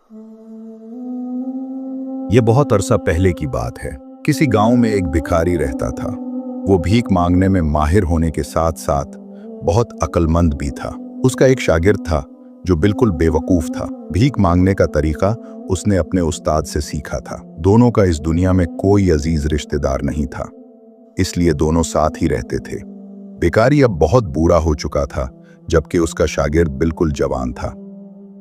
ये बहुत अरसा पहले की बात है। किसी गांव में एक भिखारी रहता था। वो भीख मांगने में माहिर होने के साथ साथ बहुत अक्लमंद भी था। उसका एक शागिर्द था जो बिल्कुल बेवकूफ था। भीख मांगने का तरीका उसने अपने उस्ताद से सीखा था। दोनों का इस दुनिया में कोई अजीज रिश्तेदार नहीं था, इसलिए दोनों साथ ही रहते थे। भिखारी अब बहुत बूढ़ा हो चुका था, जबकि उसका शागिर्द बिल्कुल जवान था।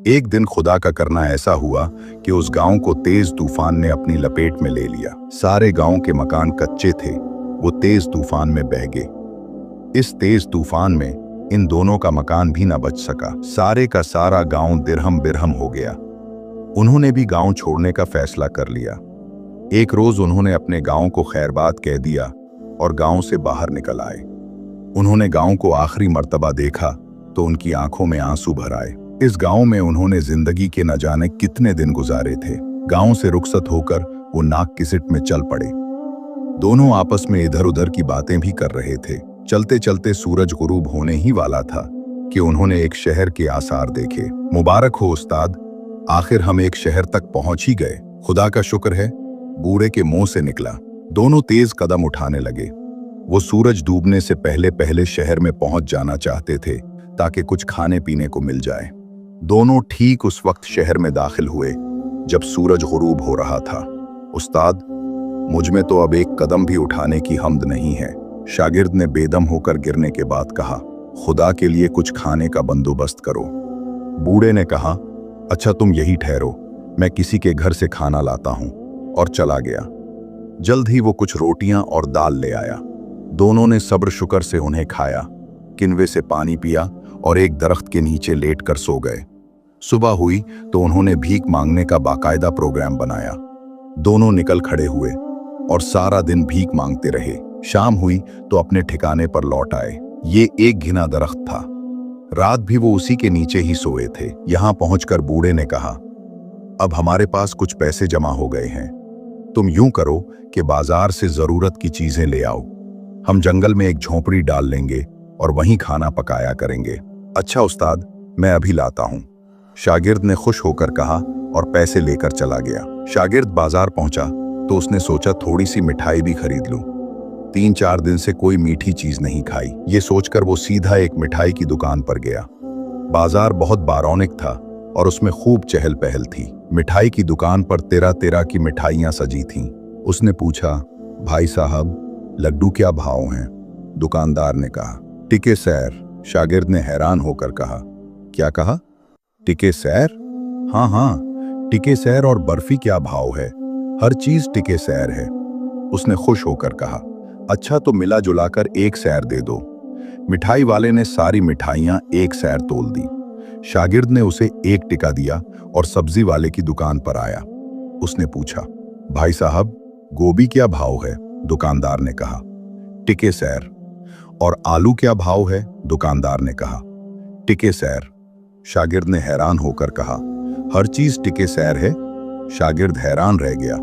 एक दिन खुदा का करना ऐसा हुआ कि उस गांव को तेज तूफान ने अपनी लपेट में ले लिया। सारे गांव के मकान कच्चे थे, वो तेज तूफान में बह गए। इस तेज तूफान में इन दोनों का मकान भी न बच सका। सारे का सारा गांव दिरहम बिरहम हो गया। उन्होंने भी गांव छोड़ने का फैसला कर लिया। एक रोज उन्होंने अपने गांव को खैरबाद कह दिया और गांव से बाहर निकल आए। उन्होंने गांव को आखिरी मर्तबा देखा तो उनकी आंखों में आंसू भर आए। इस गांव में उन्होंने जिंदगी के न जाने कितने दिन गुजारे थे। गांव से रुखसत होकर वो नाक की सिट में चल पड़े। दोनों आपस में इधर उधर की बातें भी कर रहे थे। चलते चलते सूरज गुरूब होने ही वाला था कि उन्होंने एक शहर के आसार देखे। मुबारक हो उस्ताद, आखिर हम एक शहर तक पहुंच ही गए। खुदा का शुक्र है, बूढ़े के मुंह से निकला। दोनों तेज कदम उठाने लगे। वो सूरज डूबने से पहले पहले शहर में पहुंच जाना चाहते थे ताकि कुछ खाने पीने को मिल जाए। दोनों ठीक उस वक्त शहर में दाखिल हुए जब सूरज गुरूब हो रहा था। उस्ताद, मुझ में तो अब एक कदम भी उठाने की हिम्मत नहीं है, शागिर्द ने बेदम होकर गिरने के बाद कहा। खुदा के लिए कुछ खाने का बंदोबस्त करो। बूढ़े ने कहा, अच्छा तुम यही ठहरो, मैं किसी के घर से खाना लाता हूं, और चला गया। जल्द ही वो कुछ रोटियां और दाल ले आया। दोनों ने सब्र शुक्र से उन्हें खाया, किनवे से पानी पिया और एक दरख्त के नीचे लेटकर सो गए। सुबह हुई तो उन्होंने भीख मांगने का बाकायदा प्रोग्राम बनाया। दोनों निकल खड़े हुए और सारा दिन भीख मांगते रहे। शाम हुई तो अपने ठिकाने पर लौट आए। ये एक घिना दरख्त था। रात भी वो उसी के नीचे ही सोए थे। यहां पहुंचकर बूढ़े ने कहा, अब हमारे पास कुछ पैसे जमा हो गए हैं। तुम यूं करो कि बाजार से जरूरत की चीजें ले आओ। हम जंगल में एक झोंपड़ी डाल लेंगे और वहीं खाना पकाया करेंगे। अच्छा उस्ताद, मैं अभी लाता हूं, शागिर्द ने खुश होकर कहा और पैसे लेकर चला गया। शागिर्द बाजार पहुंचा तो उसने सोचा थोड़ी सी मिठाई भी खरीद लूं। 3-4 दिन से कोई मीठी चीज नहीं खाई। ये सोचकर वो सीधा एक मिठाई की दुकान पर गया। बाजार बहुत बारौनिक था और उसमें खूब चहल पहल थी। मिठाई की दुकान पर तेरह तेरह की मिठाइयां सजी थीं। उसने पूछा, भाई साहब, लड्डू क्या भाव हैं? दुकानदार ने कहा, टिके सैर। शागिर्द ने हैरान होकर कहा, क्या कहा? टिके सैर? हाँ हाँ, टिके सैर। और बर्फी क्या भाव है? हर चीज टिके सैर है। उसने खुश होकर कहा, अच्छा तो मिला जुलाकर 1 सैर दे दो। मिठाई वाले ने सारी मिठाइयां 1 सैर तोल दी। शागिर्द ने उसे 1 टिका दिया और सब्जी वाले की दुकान पर आया। उसने पूछा, भाई साहब, गोभी क्या भाव है? दुकानदार ने कहा, टिके सैर। और आलू क्या भाव है? दुकानदार ने कहा, टिके सैर। शागिर्द ने हैरान होकर कहा, हर चीज टिके सैर है? शागिर्द हैरान रह गया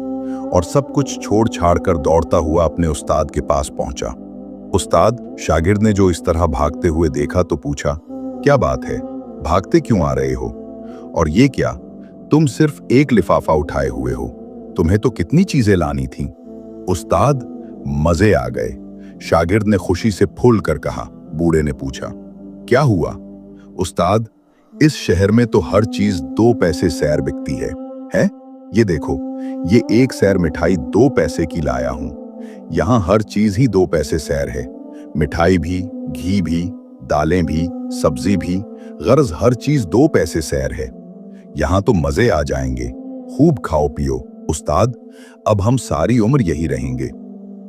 और सब कुछ छोड़ छाड़ कर दौड़ता हुआ अपने उस्ताद के पास पहुंचा। उस्ताद, शागिर्द ने जो इस तरह भागते हुए देखा तो पूछा, क्या बात है, भागते क्यों आ रहे हो? और ये क्या, तुम सिर्फ 1 लिफाफा उठाए हुए हो, तुम्हें तो कितनी चीजें लानी थी। उस्ताद, मजे आ गए, शागिर्द ने खुशी से फूल कर कहा। बूढ़े ने पूछा, क्या हुआ? उस्ताद, इस शहर में तो हर चीज 2 पैसे सैर बिकती है। ये देखो, ये 1 सैर मिठाई 2 पैसे की लाया हूं। यहाँ हर चीज ही 2 पैसे सैर है। मिठाई भी, घी भी, दालें भी, सब्जी भी, गर्ज हर चीज 2 पैसे सैर है। यहाँ तो मजे आ जाएंगे, खूब खाओ पियो। उस्ताद, अब हम सारी उम्र यही रहेंगे।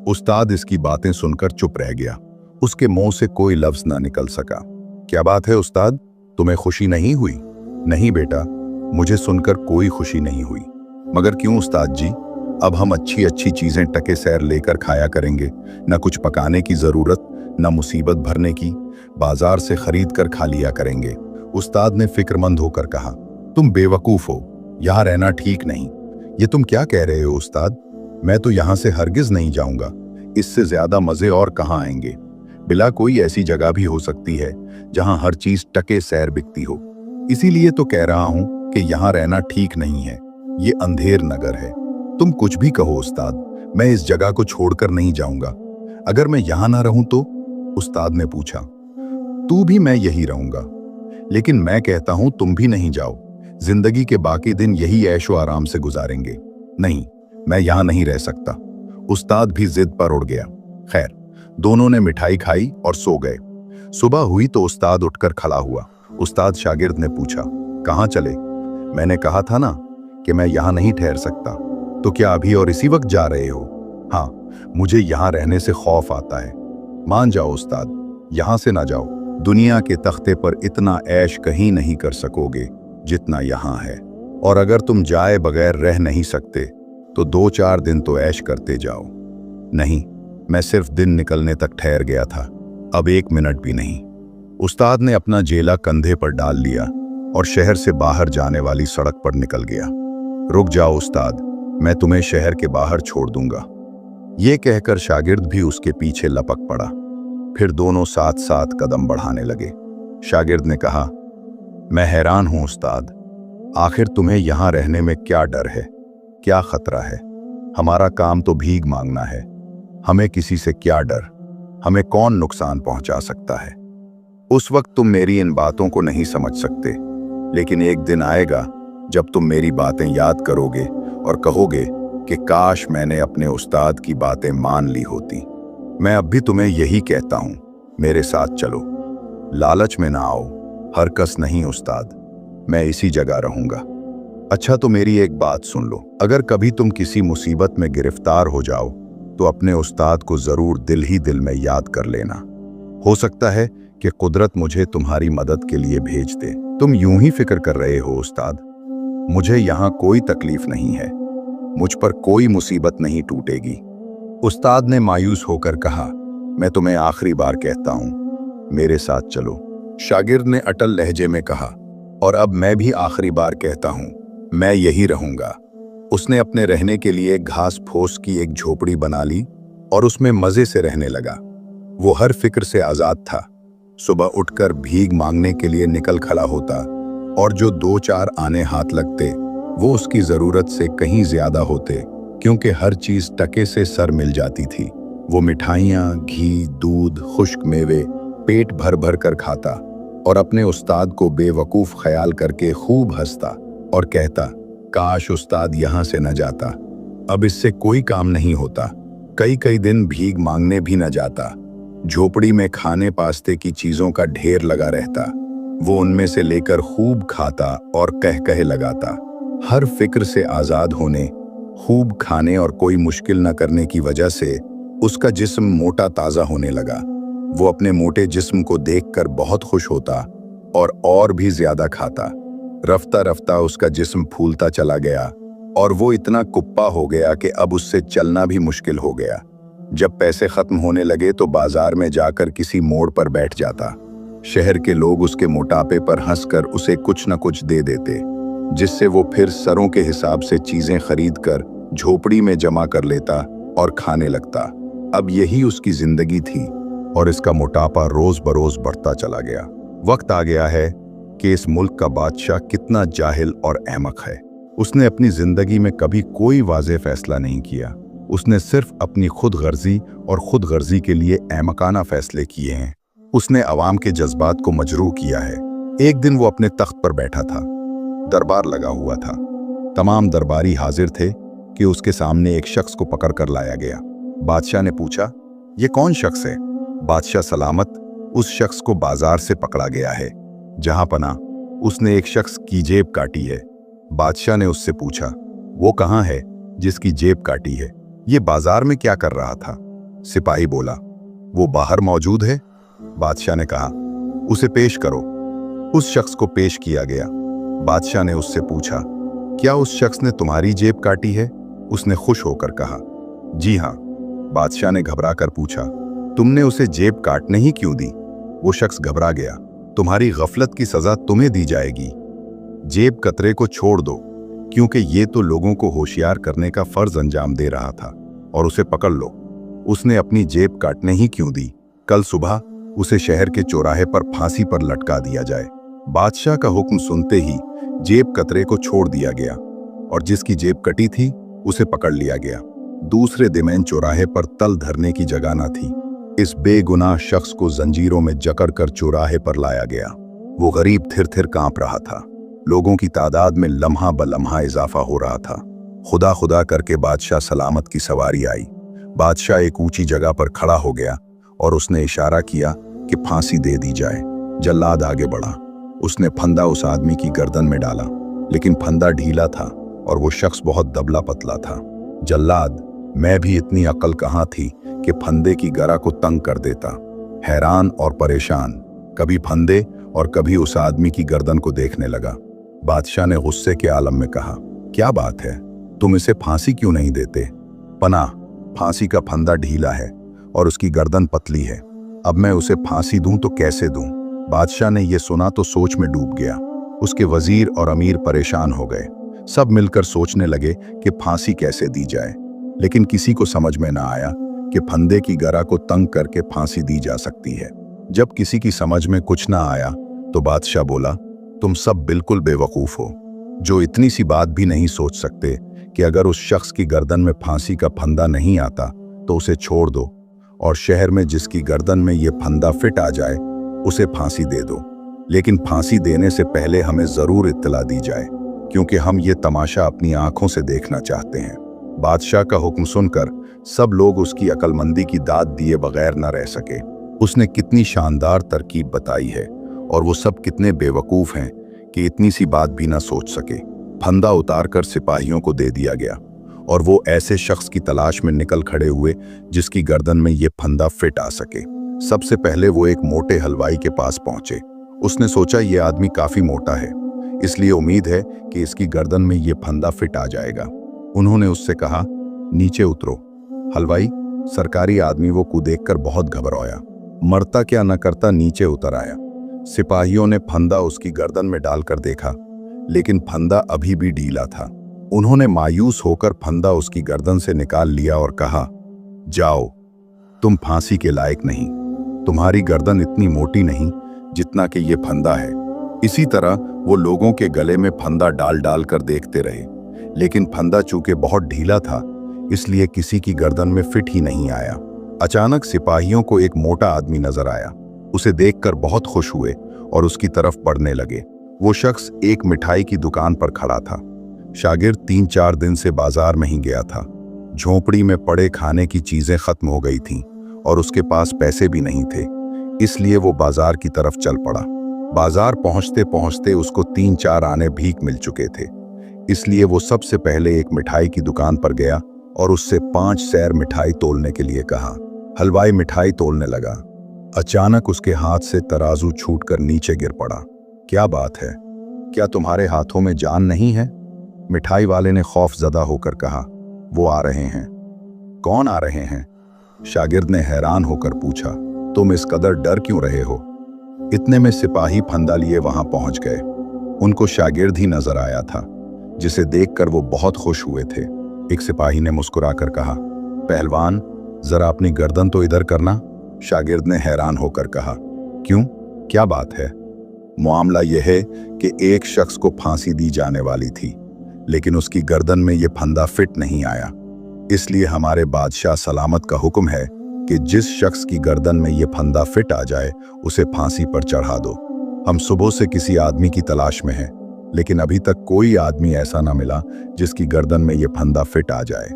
उस्ताद इसकी बातें सुनकर चुप रह गया। उसके मुंह से कोई लफ्ज ना निकल सका। क्या बात है उस्ताद, तुम्हें खुशी नहीं हुई? नहीं बेटा, मुझे सुनकर कोई खुशी नहीं हुई। मगर क्यों उस्ताद जी? अब हम अच्छी अच्छी चीजें टके सैर लेकर खाया करेंगे। न कुछ पकाने की जरूरत, न मुसीबत भरने की, बाजार से खरीद कर खा लिया करेंगे। उस्ताद ने फिक्रमंद होकर कहा, तुम बेवकूफ हो, यहाँ रहना ठीक नहीं। ये तुम क्या कह रहे हो उस्ताद? मैं तो यहाँ से हरगिज नहीं जाऊंगा। इससे ज्यादा मजे और कहाँ आएंगे? बिला कोई ऐसी जगह भी हो सकती है जहाँ हर चीज टके सैर बिकती हो। इसीलिए तो कह रहा हूँ कि यहाँ रहना ठीक नहीं है, ये अंधेर नगर है। तुम कुछ भी कहो उस्ताद, मैं इस जगह को छोड़कर नहीं जाऊंगा। अगर मैं यहाँ ना रहूं तो? उस्ताद ने पूछा। तू भी मैं यही रहूंगा, लेकिन मैं कहता हूं तुम भी नहीं जाओ। जिंदगी के बाकी दिन यही ऐशो आराम से गुजारेंगे। नहीं, मैं यहाँ नहीं रह सकता। उस्ताद भी जिद पर उड़ गया। खैर, दोनों ने मिठाई खाई और सो गए। सुबह हुई तो उस्ताद उठकर खड़ा हुआ। उस्ताद शागिर्द ने पूछा, कहाँ चले? मैंने कहा था ना कि मैं यहाँ नहीं ठहर सकता। तो क्या अभी और इसी वक्त जा रहे हो? हाँ, मुझे यहाँ रहने से खौफ आता है। मान जाओ उस्ताद, यहाँ से ना जाओ। दुनिया के तख्ते पर इतना ऐश कहीं नहीं कर सकोगे जितना यहाँ है। और अगर तुम जाए बगैर रह नहीं सकते तो 2-4 दिन तो ऐश करते जाओ। नहीं, मैं सिर्फ दिन निकलने तक ठहर गया था, अब 1 मिनट भी नहीं। उस्ताद ने अपना जेला कंधे पर डाल लिया और शहर से बाहर जाने वाली सड़क पर निकल गया। रुक जाओ उस्ताद, मैं तुम्हें शहर के बाहर छोड़ दूंगा। ये कहकर शागिर्द भी उसके पीछे लपक पड़ा। फिर दोनों साथ साथ कदम बढ़ाने लगे। शागिर्द ने कहा, मैं हैरान हूं उस्ताद, आखिर तुम्हें यहाँ रहने में क्या डर है, क्या खतरा है? हमारा काम तो भीख मांगना है, हमें किसी से क्या डर, हमें कौन नुकसान पहुंचा सकता है? उस वक्त तुम मेरी इन बातों को नहीं समझ सकते, लेकिन एक दिन आएगा जब तुम मेरी बातें याद करोगे और कहोगे कि काश मैंने अपने उस्ताद की बातें मान ली होती। मैं अब भी तुम्हें यही कहता हूं, मेरे साथ चलो। लालच में ना आओ, हरकस नहीं उस्ताद, मैं इसी जगह रहूंगा। अच्छा, तो मेरी एक बात सुन लो, अगर कभी तुम किसी मुसीबत में गिरफ्तार हो जाओ तो अपने उस्ताद को जरूर दिल ही दिल में याद कर लेना। हो सकता है कि कुदरत मुझे तुम्हारी मदद के लिए भेज दे। तुम यूं ही फिक्र कर रहे हो उस्ताद, मुझे यहाँ कोई तकलीफ नहीं है, मुझ पर कोई मुसीबत नहीं टूटेगी। उस्ताद ने मायूस होकर कहा, मैं तुम्हें आखिरी बार कहता हूं, मेरे साथ चलो। शागिर्द ने अटल लहजे में कहा, और अब मैं भी आखिरी बार कहता हूं, मैं यही रहूंगा। उसने अपने रहने के लिए घास फूस की एक झोपड़ी बना ली और उसमें मजे से रहने लगा। वो हर फिक्र से आजाद था। सुबह उठकर भीख मांगने के लिए निकल खड़ा होता और जो 2-4 आने हाथ लगते वो उसकी जरूरत से कहीं ज्यादा होते, क्योंकि हर चीज टके से सर मिल जाती थी। वो मिठाइयाँ, घी, दूध, खुश्क मेवे पेट भर भर कर खाता और अपने उस्ताद को बेवकूफ ख्याल करके खूब हंसता और कहता, काश उस्ताद यहाँ से न जाता, अब इससे कोई काम नहीं होता। कई कई दिन भीख मांगने भी न जाता। झोपड़ी में खाने पास्ते की चीजों का ढेर लगा रहता, वो उनमें से लेकर खूब खाता और कह लगाता। हर फिक्र से आजाद होने, खूब खाने और कोई मुश्किल न करने की वजह से उसका जिस्म मोटा ताजा होने लगा। वो अपने मोटे जिस्म को देखकर बहुत खुश होता और भी ज्यादा खाता। रफ्ता रफ्ता उसका जिस्म फूलता चला गया और वो इतना कुप्पा हो गया कि अब उससे चलना भी मुश्किल हो गया। जब पैसे खत्म होने लगे तो बाजार में जाकर किसी मोड़ पर बैठ जाता। शहर के लोग उसके मोटापे पर हंसकर उसे कुछ न कुछ दे देते, जिससे वो फिर सरों के हिसाब से चीजें खरीदकर झोपड़ी में जमा कर लेता और खाने लगता। अब यही उसकी जिंदगी थी और इसका मोटापा रोज बरोज बढ़ता चला गया। वक्त आ गया है कि इस मुल्क का बादशाह कितना जाहिल और अहमक है। उसने अपनी जिंदगी में कभी कोई वाज़ेह फैसला नहीं किया। उसने सिर्फ अपनी खुद गर्जी और खुद गर्जी के लिए अहमकाना फैसले किए हैं। उसने अवाम के जज्बात को मजरूह किया है। एक दिन वो अपने तख्त पर बैठा था, दरबार लगा हुआ था। तमाम दरबारी हाजिर थे कि उसके सामने एक शख्स को पकड़ कर लाया गया। बादशाह ने पूछा, ये कौन शख्स है? बादशाह सलामत, उस शख्स को बाजार से पकड़ा गया है। जहां पना, उसने एक शख्स की जेब काटी है। बादशाह ने उससे पूछा, वो कहाँ है जिसकी जेब काटी है? ये बाजार में क्या कर रहा था? सिपाही बोला, वो बाहर मौजूद है। बादशाह ने कहा, उसे पेश करो। उस शख्स को पेश किया गया। बादशाह ने उससे पूछा, क्या उस शख्स ने तुम्हारी जेब काटी है? उसने खुश होकर कहा, जी हाँ। बादशाह ने घबरा कर पूछा, तुमने उसे जेब काटने ही क्यों दी? वो शख्स घबरा गया, तुम्हारी गफलत की सजा तुम्हें दी जाएगी। जेब कतरे को छोड़ दो, क्योंकि ये तो लोगों को होशियार करने का फर्ज अंजाम दे रहा था, और उसे पकड़ लो। उसने अपनी जेब काटने ही क्यों दी? कल सुबह उसे शहर के चौराहे पर फांसी पर लटका दिया जाए। बादशाह का हुक्म सुनते ही जेब कतरे को छोड़ दिया गया और जिसकी जेब कटी थी उसे पकड़ लिया गया। दूसरे दिन चौराहे पर तल धरने की जगह न थी। इस बेगुनाह शख्स को जंजीरों में जकड़ कर चौराहे पर लाया गया। वो गरीब थिर थिर कांप रहा था। लोगों की तादाद में लम्हा ब लम्हा इजाफा हो रहा था। खुदा खुदा करके बादशाह सलामत की सवारी आई। बादशाह एक ऊंची जगह पर खड़ा हो गया और उसने इशारा किया कि फांसी दे दी जाए। जल्लाद आगे बढ़ा। उसने फंदा उस आदमी की गर्दन में डाला, लेकिन फंदा ढीला था और वो शख्स बहुत दबला पतला था। जल्लाद, मैं भी इतनी अक्ल कहाँ थी कि फंदे की गरा को तंग कर देता। हैरान और परेशान, कभी फंदे और कभी उस आदमी की गर्दन को देखने लगा। बादशाह ने गुस्से के आलम में कहा, क्या बात है, तुम इसे फांसी क्यों नहीं देते? पनाह, फांसी का फंदा ढीला है और उसकी गर्दन पतली है। अब मैं उसे फांसी दूं तो कैसे दूं? बादशाह ने यह सुना तो सोच में डूब गया। उसके वजीर और अमीर परेशान हो गए। सब मिलकर सोचने लगे कि फांसी कैसे दी जाए, लेकिन किसी को समझ में ना आया कि फंदे की गरा को तंग करके फांसी दी जा सकती है। जब किसी की समझ में कुछ ना आया तो बादशाह बोला, तुम सब बिल्कुल बेवकूफ हो, जो इतनी सी बात भी नहीं सोच सकते कि अगर उस शख्स की गर्दन में फांसी का फंदा नहीं आता तो उसे छोड़ दो, और शहर में जिसकी गर्दन में ये फंदा फिट आ जाए उसे फांसी दे दो। लेकिन फांसी देने से पहले हमें जरूर इत्तला दी जाए, क्योंकि हम ये तमाशा अपनी आंखों से देखना चाहते हैं। बादशाह का हुक्म सुनकर सब लोग उसकी अक्लमंदी की दाद दिए बगैर न रह सके। उसने कितनी शानदार तरकीब बताई है और वो सब कितने बेवकूफ हैं कि इतनी सी बात भी ना सोच सके। फंदा उतारकर सिपाहियों को दे दिया गया और वो ऐसे शख्स की तलाश में निकल खड़े हुए जिसकी गर्दन में ये फंदा फिट आ सके। सबसे पहले वो एक मोटे हलवाई के पास पहुंचे। उसने सोचा ये आदमी काफी मोटा है, इसलिए उम्मीद है कि इसकी गर्दन में ये फंदा फिट आ जाएगा। उन्होंने उससे कहा, नीचे उतरो। हलवाई, सरकारी आदमी वो को देखकर बहुत घबराया। मरता क्या न करता नीचे उतर आया। सिपाहियों ने फंदा उसकी गर्दन में डालकर देखा, लेकिन फंदा अभी भी ढीला था। उन्होंने मायूस होकर फंदा उसकी गर्दन से निकाल लिया और कहा, जाओ, तुम फांसी के लायक नहीं। तुम्हारी गर्दन इतनी मोटी नहीं जितना कि ये फंदा है। इसी तरह वो लोगों के गले में फंदा डाल डाल कर देखते रहे, लेकिन फंदा चूंकि बहुत ढीला था इसलिए किसी की गर्दन में फिट ही नहीं आया। अचानक सिपाहियों को एक मोटा आदमी नजर आया। उसे देखकर बहुत खुश हुए और उसकी तरफ बढ़ने लगे। वो शख्स एक मिठाई की दुकान पर खड़ा था। शागिर्द 3-4 दिन से बाजार में ही गया था। झोंपड़ी में पड़े खाने की चीजें खत्म हो गई थीं और उसके पास पैसे भी नहीं थे, इसलिए वो बाजार की तरफ चल पड़ा। बाजार पहुंचते पहुंचते उसको 3-4 आने भीख मिल चुके थे, इसलिए वो सबसे पहले एक मिठाई की दुकान पर गया और उससे 5 सैर मिठाई तोलने के लिए कहा। हलवाई मिठाई तोलने लगा। अचानक उसके हाथ से तराजू छूटकर नीचे गिर पड़ा। क्या बात है, क्या तुम्हारे हाथों में जान नहीं है? मिठाई वाले ने खौफजदा होकर कहा। वो आ रहे हैं। कौन आ रहे हैं? शागिर्द ने हैरान होकर पूछा। तुम इस कदर डर क्यों रहे हो? इतने में सिपाही फंदा लिए वहां पहुंच गए। उनको शागिर्द ही नजर आया था, जिसे देखकर वो बहुत खुश हुए थे। एक सिपाही ने मुस्कुराकर कहा, पहलवान, जरा अपनी गर्दन तो इधर करना। शागिर्द ने हैरान होकर कहा, क्यों, क्या बात है? मामला यह है कि एक शख्स को फांसी दी जाने वाली थी, लेकिन उसकी गर्दन में यह फंदा फिट नहीं आया, इसलिए हमारे बादशाह सलामत का हुक्म है कि जिस शख्स की गर्दन में यह फंदा फिट आ जाए उसे फांसी पर चढ़ा दो। हम सुबह से किसी आदमी की तलाश में हैं, लेकिन अभी तक कोई आदमी ऐसा ना मिला जिसकी गर्दन में यह फंदा फिट आ जाए।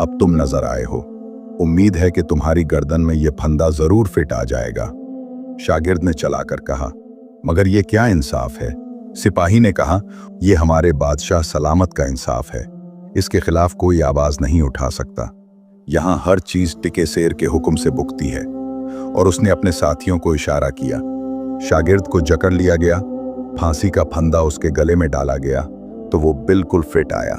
अब तुम नजर आए हो, उम्मीद है कि तुम्हारी गर्दन में यह फंदा जरूर फिट आ जाएगा। शागिर्द ने चलाकर कहा, मगर यह क्या इंसाफ है? सिपाही ने कहा, यह हमारे बादशाह सलामत का इंसाफ है, इसके खिलाफ कोई आवाज नहीं उठा सकता। यहां हर चीज टिके शेर के हुक्म से बुकती है। और उसने अपने साथियों को इशारा किया। शागिर्द को जकड़ लिया गया, फांसी का फंदा उसके गले में डाला गया तो वो बिल्कुल फिट आया।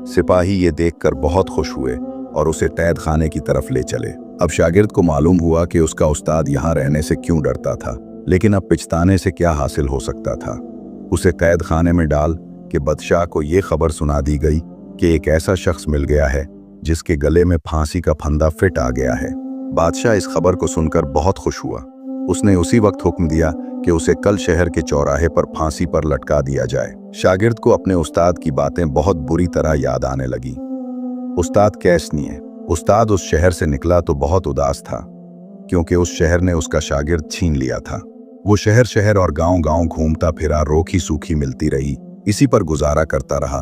सिपाही ये देखकर बहुत खुश हुए और उसे कैद खाने की तरफ ले चले। अब शागिर्द को मालूम हुआ कि उसका उस्ताद यहाँ रहने से क्यों डरता था, लेकिन अब पिछताने से क्या हासिल हो सकता था। उसे कैद खाने में डाल के बादशाह को ये खबर सुना दी गई कि एक ऐसा शख्स मिल गया है जिसके गले में फांसी का फंदा फिट आ गया है। बादशाह इस खबर को सुनकर बहुत खुश हुआ। उसने उसी वक्त हुक्म दिया कि उसे कल शहर के चौराहे पर फांसी पर लटका दिया जाए। शागिर्द को अपने उस्ताद की बातें बहुत बुरी तरह याद आने लगी। उस्ताद कैसनी है। उस्ताद उस शहर से निकला तो बहुत उदास था, क्योंकि उस शहर ने उसका शागिर्द छीन लिया था। वो शहर शहर और गांव गांव घूमता फिरा, रोखी सूखी मिलती रही, इसी पर गुजारा करता रहा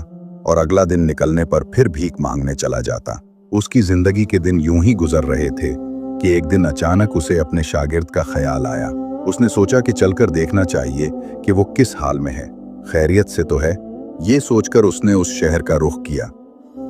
और अगला दिन निकलने पर फिर भीख मांगने चला जाता। उसकी जिंदगी के दिन यूं ही गुजर रहे थे कि एक दिन अचानक उसे अपने शागिर्द का ख्याल आया। उसने सोचा कि चलकर देखना चाहिए कि वो किस हाल में है, खैरियत से तो है। ये सोचकर उसने उस शहर का रुख किया।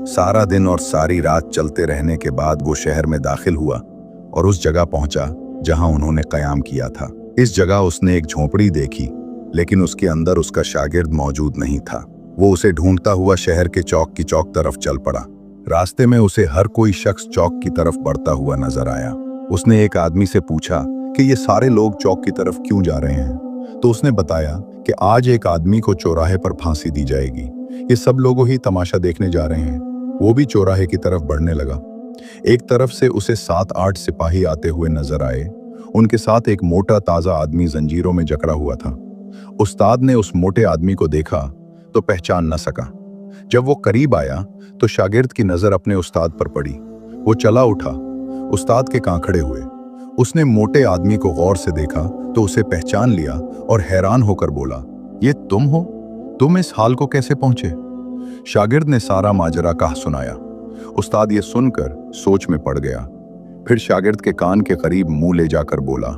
सारा दिन और सारी रात चलते रहने के बाद वो शहर में दाखिल हुआ और उस जगह पहुंचा जहां उन्होंने कयाम किया था। इस जगह उसने एक झोपड़ी देखी, लेकिन उसके अंदर उसका शागिर्द मौजूद नहीं था। वो उसे ढूंढता हुआ शहर के चौक की चौक तरफ चल पड़ा। रास्ते में उसे हर कोई शख्स चौक की तरफ बढ़ता हुआ नजर आया। उसने एक आदमी से पूछा कि ये सारे लोग चौक की तरफ क्यों जा रहे हैं, तो उसने बताया कि आज एक आदमी को चौराहे पर फांसी दी जाएगी। ये सब लोग ही तमाशा देखने जा रहे हैं। वो भी चौराहे की तरफ बढ़ने लगा। एक तरफ से उसे 7-8 सिपाही आते हुए नजर आए। उनके साथ एक मोटा ताजा आदमी जंजीरों में जकड़ा हुआ था। उस्ताद ने उस मोटे आदमी को देखा तो पहचान न सका। जब वो करीब आया तो शागिर्द की नजर अपने उस्ताद पर पड़ी। वो चला उठा, उस्ताद के कान खड़े हुए। उसने मोटे आदमी को गौर से देखा तो उसे पहचान लिया और हैरान होकर बोला, ये तुम हो? तुम इस हाल को कैसे पहुंचे? शागिर्द ने सारा माजरा कह सुनाया। उस्ताद ये सुनकर सोच में पड़ गया। फिर शागिर्द के कान के करीब मुंह ले जाकर बोला,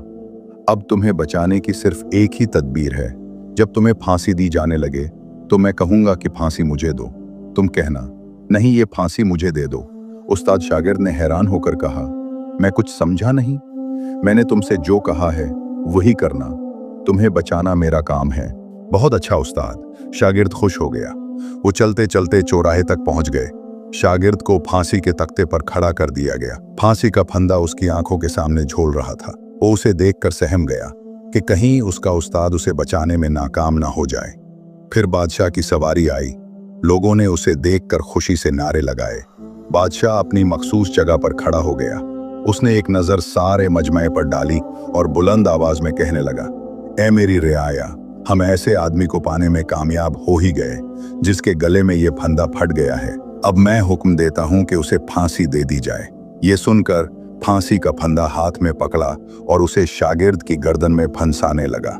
अब तुम्हें बचाने की सिर्फ एक ही तदबीर है। जब तुम्हें फांसी दी जाने लगे तो मैं कहूंगा कि फांसी मुझे दो, तुम कहना नहीं ये फांसी मुझे दे दो। उस्ताद शागिर्द ने हैरान होकर कहा, मैं कुछ समझा नहीं। मैंने तुमसे जो कहा है वही करना। तुम्हें बचाना मेरा काम है। बहुत अच्छा उस्ताद। शागिर्द खुश हो गया। वो चलते चलते चौराहे तक पहुंच गए। शागिर्द को फांसी के तख्ते पर खड़ा कर दिया गया। फांसी का फंदा उसकी आंखों के सामने झूल रहा था। वो उसे देखकर सहम गया कि कहीं उसका उस्ताद उसे बचाने में नाकाम ना हो जाए। फिर बादशाह की सवारी आई। लोगों ने उसे देखकर खुशी से नारे लगाए। बादशाह अपनी मखसूस जगह पर खड़ा हो गया। उसने एक नजर सारे मजमे पर डाली और बुलंद आवाज में कहने लगा, ऐ मेरी रियाया, हम ऐसे आदमी को पाने में कामयाब हो ही गए जिसके गले में ये फंदा फट गया है। अब मैं हुक्म देता हूं कि उसे फांसी दे दी जाए। ये सुनकर फांसी का फंदा हाथ में पकड़ा और उसे शागिर्द की गर्दन में फंसाने लगा।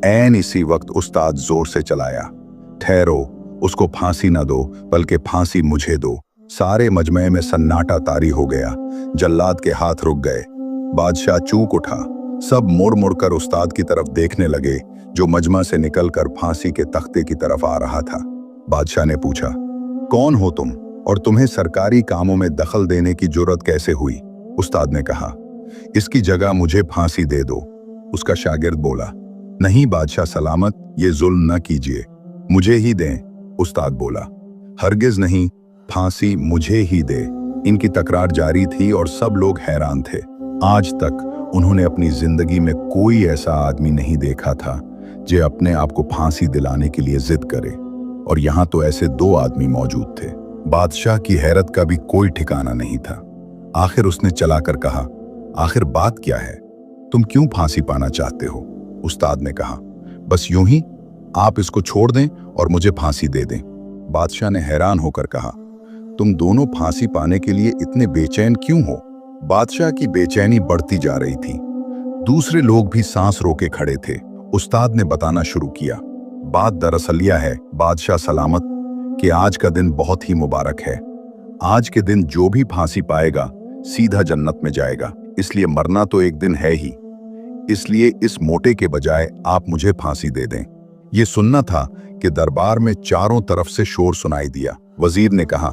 ऐन इसी वक्त उस्ताद जोर से चलाया, ठहरो, उसको फांसी न दो बल्कि फांसी मुझे दो। सारे मजमे में सन्नाटा तारी हो गया। जल्लाद के हाथ रुक गए। बादशाह चूक उठा। सब मुड़ मुड़ कर उस्ताद की तरफ देखने लगे जो मजमा से निकलकर फांसी के तख्ते की तरफ आ रहा था। बादशाह ने पूछा, कौन हो तुम और तुम्हें सरकारी कामों में दखल देने की जुर्रत कैसे हुई? उस्ताद ने कहा, इसकी जगह मुझे फांसी दे दो। उसका शागिर्द बोला, नहीं बादशाह सलामत, ये जुल्म न कीजिए, मुझे ही दें। उस्ताद बोला, हरगिज नहीं, फांसी मुझे ही दे। इनकी तकरार जारी थी और सब लोग हैरान थे। आज तक उन्होंने अपनी जिंदगी में कोई ऐसा आदमी नहीं देखा था जो अपने आप को फांसी दिलाने के लिए जिद करे, और यहाँ तो ऐसे 2 आदमी मौजूद थे। बादशाह की हैरत का भी कोई ठिकाना नहीं था। आखिर उसने चलाकर कहा, आखिर बात क्या है? तुम क्यों फांसी पाना चाहते हो? उस्ताद ने कहा, बस यूं ही, आप इसको छोड़ दें और मुझे फांसी दे दें। बादशाह ने हैरान होकर कहा, तुम दोनों फांसी पाने के लिए इतने बेचैन क्यों हो? बादशाह की बेचैनी बढ़ती जा रही थी। दूसरे लोग भी सांस रोके खड़े थे। उस्ताद ने बताना शुरू किया, बात दरअसल यह है बादशाह सलामत कि आज का दिन बहुत ही मुबारक है। आज के दिन जो भी फांसी पाएगा सीधा जन्नत में जाएगा। इसलिए मरना तो एक दिन है ही, इसलिए इस मोटे के बजाय आप मुझे फांसी दे दें। ये सुनना था कि दरबार में चारों तरफ से शोर सुनाई दिया। वजीर ने कहा,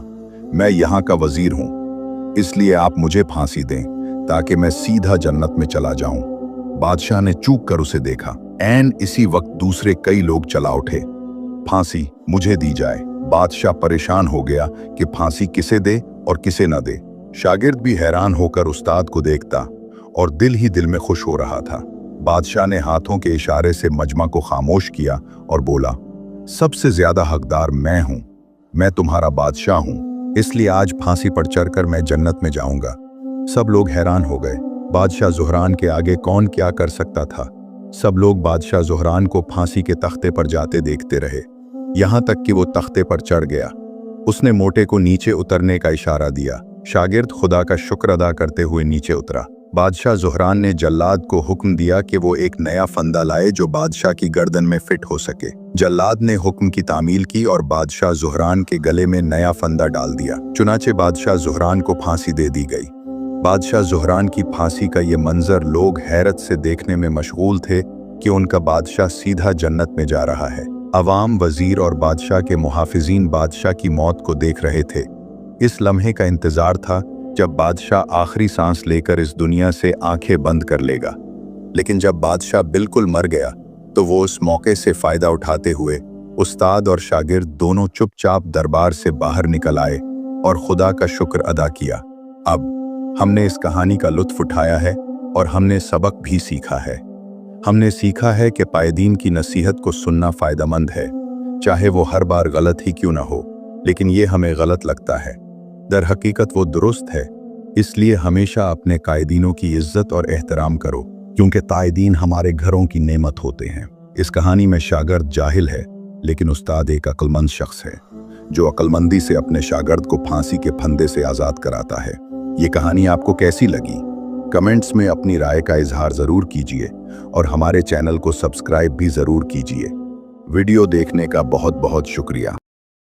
मैं यहाँ का वजीर हूँ, इसलिए आप मुझे फांसी दें ताकि मैं सीधा जन्नत में चला जाऊं। बादशाह ने चूक कर उसे देखा। ऐन इसी वक्त दूसरे कई लोग चला उठे, फांसी मुझे दी जाए। बादशाह परेशान हो गया कि फांसी किसे दे और किसे न दे। शागिर्द भी हैरान होकर उस्ताद को देखता और दिल ही दिल में खुश हो रहा था। बादशाह ने हाथों के इशारे से मजमा को खामोश किया और बोला, सबसे ज्यादा हकदार मैं हूं, मैं तुम्हारा बादशाह हूं, इसलिए आज फांसी पर चढ़कर मैं जन्नत में जाऊंगा। सब लोग हैरान हो गए। बादशाह ज़ुहरान के आगे कौन क्या कर सकता था। सब लोग बादशाह ज़ुहरान को फांसी के तख्ते पर जाते देखते रहे, यहाँ तक कि वो तख्ते पर चढ़ गया। उसने मोटे को नीचे उतरने का इशारा दिया। शागिर्द खुदा का शुक्र अदा करते हुए नीचे उतरा। बादशाह ज़ुहरान ने जल्लाद को हुक्म दिया कि वो एक नया फंदा लाए जो बादशाह की गर्दन में फिट हो सके। जल्लाद ने हुक्म की तामील की और बादशाह ज़ुहरान के गले में नया फंदा डाल दिया। चुनाचे बादशाह ज़ुहरान को फांसी दे दी गई। बादशाह ज़ुहरान की फांसी का ये मंजर लोग हैरत से देखने में मशगूल थे कि उनका बादशाह सीधा जन्नत में जा रहा है। अवाम, वजीर और बादशाह के मुहाफिजीन बादशाह की मौत को देख रहे थे। इस लम्हे का इंतजार था जब बादशाह आखिरी सांस लेकर इस दुनिया से आंखें बंद कर लेगा। लेकिन जब बादशाह बिल्कुल मर गया तो वो उस मौके से फायदा उठाते हुए उस्ताद और शागिर्द दोनों चुपचाप दरबार से बाहर निकल आए और खुदा का शुक्र अदा किया। अब हमने इस कहानी का लुत्फ उठाया है और हमने सबक भी सीखा है। हमने सीखा है कि पायदीन की नसीहत को सुनना फायदेमंद है, चाहे वो हर बार गलत ही क्यों ना हो। लेकिन ये हमें गलत लगता है, दर हकीकत वो दुरुस्त है। इसलिए हमेशा अपने कायदीनों की इज्जत और एहतराम करो, क्योंकि कायदीन हमारे घरों की नेमत होते हैं। इस कहानी में शागिर्द जाहिल है, लेकिन उस्ताद एक अक्लमंद शख्स है जो अक्लमंदी से अपने शागिर्द को फांसी के फंदे से आज़ाद कराता है। ये कहानी आपको कैसी लगी? कमेंट्स में अपनी राय का इजहार ज़रूर कीजिए और हमारे चैनल को सब्सक्राइब भी ज़रूर कीजिए। वीडियो देखने का बहुत बहुत शुक्रिया।